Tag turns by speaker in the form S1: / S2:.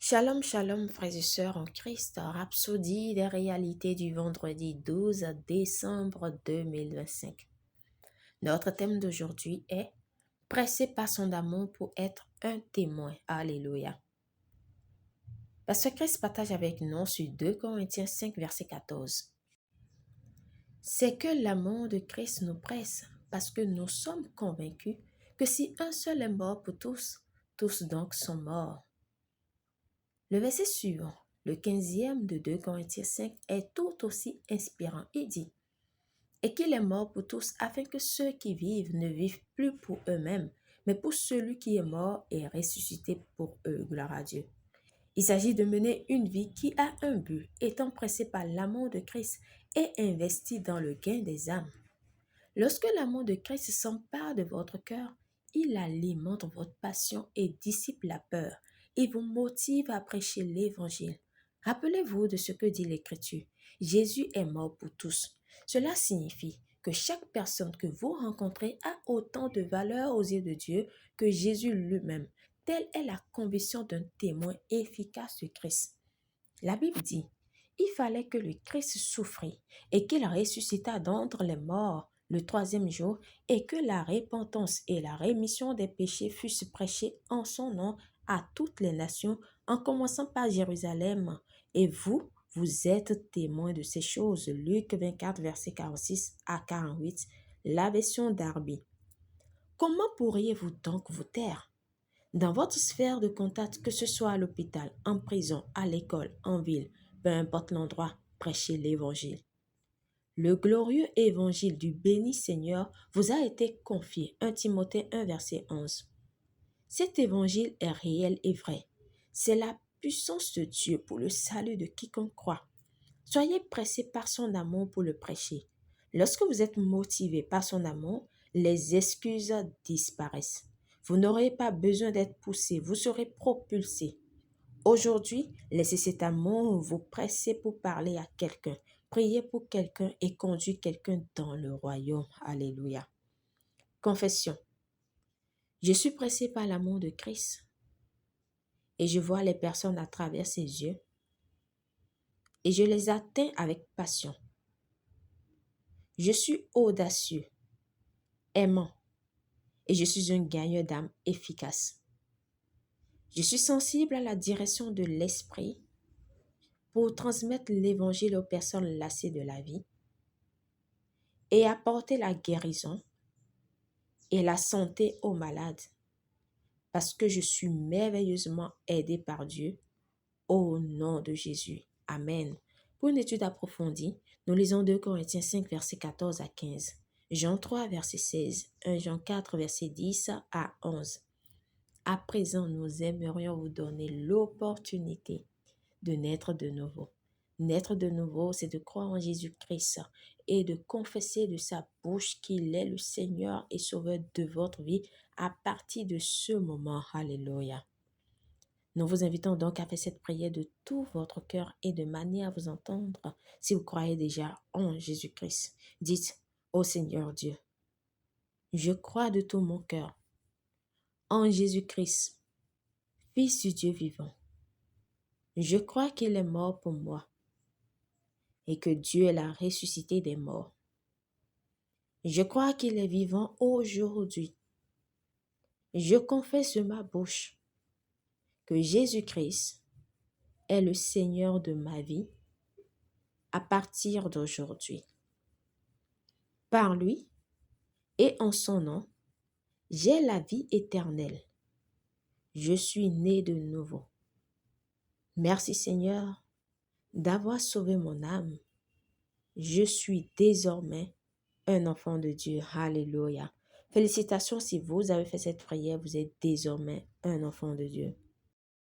S1: Shalom, shalom, frères et sœurs en Christ, rhapsodie des réalités du vendredi 12 décembre 2025. Notre thème d'aujourd'hui est pressé par son amour pour être un témoin. Alléluia. Pasteur Christ partage avec nous sur 2 Corinthiens 5, verset 14. C'est que l'amour de Christ nous presse parce que nous sommes convaincus que si un seul est mort pour tous, tous donc sont morts. Le verset suivant, le 15e de 2 Corinthiens 5, est tout aussi inspirant. Il dit « Et qu'il est mort pour tous, afin que ceux qui vivent ne vivent plus pour eux-mêmes, mais pour celui qui est mort et ressuscité pour eux. » Gloire à Dieu. Il s'agit de mener une vie qui a un but, étant pressé par l'amour de Christ et investi dans le gain des âmes. Lorsque l'amour de Christ s'empare de votre cœur, il alimente votre passion et dissipe la peur. Il vous motive à prêcher l'Évangile. Rappelez-vous de ce que dit l'Écriture. Jésus est mort pour tous. Cela signifie que chaque personne que vous rencontrez a autant de valeur aux yeux de Dieu que Jésus lui-même. Telle est la conviction d'un témoin efficace de Christ. La Bible dit, il fallait que le Christ souffrit et qu'il ressuscita d'entre les morts le troisième jour et que la repentance et la rémission des péchés fussent prêchées en son nom à toutes les nations, en commençant par Jérusalem. Et vous, vous êtes témoins de ces choses. Luc 24, versets 46 à 48, la version Darby. Comment pourriez-vous donc vous taire? Dans votre sphère de contact, que ce soit à l'hôpital, en prison, à l'école, en ville, peu importe l'endroit, prêchez l'Évangile. Le glorieux évangile du béni Seigneur vous a été confié. 1 Timothée 1, verset 11. Cet évangile est réel et vrai. C'est la puissance de Dieu pour le salut de quiconque croit. Soyez pressés par son amour pour le prêcher. Lorsque vous êtes motivé par son amour, les excuses disparaissent. Vous n'aurez pas besoin d'être poussé, vous serez propulsé. Aujourd'hui, laissez cet amour vous presser pour parler à quelqu'un, prier pour quelqu'un et conduire quelqu'un dans le royaume. Alléluia. Confession. Je suis pressé par l'amour de Christ et je vois les personnes à travers ses yeux et je les atteins avec passion. Je suis audacieux, aimant et je suis un gagneur d'âme efficace. Je suis sensible à la direction de l'esprit pour transmettre l'évangile aux personnes lassées de la vie et apporter la guérison et la santé aux malades parce que je suis merveilleusement aidé par Dieu au nom de Jésus. Amen. Pour une étude approfondie, nous lisons 2 Corinthiens 5, versets 14 à 15, Jean 3, verset 16, 1 Jean 4, verset 10 à 11. À présent, nous aimerions vous donner l'opportunité de naître de nouveau. Naître de nouveau, c'est de croire en Jésus-Christ et de confesser de sa bouche qu'il est le Seigneur et Sauveur de votre vie à partir de ce moment. Alléluia. Nous vous invitons donc à faire cette prière de tout votre cœur et de manière à vous entendre si vous croyez déjà en Jésus-Christ. Dites, ô Seigneur Dieu, je crois de tout mon cœur en Jésus-Christ, Fils du Dieu vivant. Je crois qu'il est mort pour moi et que Dieu l'a ressuscité des morts. Je crois qu'il est vivant aujourd'hui. Je confesse de ma bouche que Jésus-Christ est le Seigneur de ma vie à partir d'aujourd'hui. Par lui et en son nom, j'ai la vie éternelle. Je suis né de nouveau. Merci Seigneur d'avoir sauvé mon âme. Je suis désormais un enfant de Dieu. Alléluia. Félicitations si vous avez fait cette prière, vous êtes désormais un enfant de Dieu.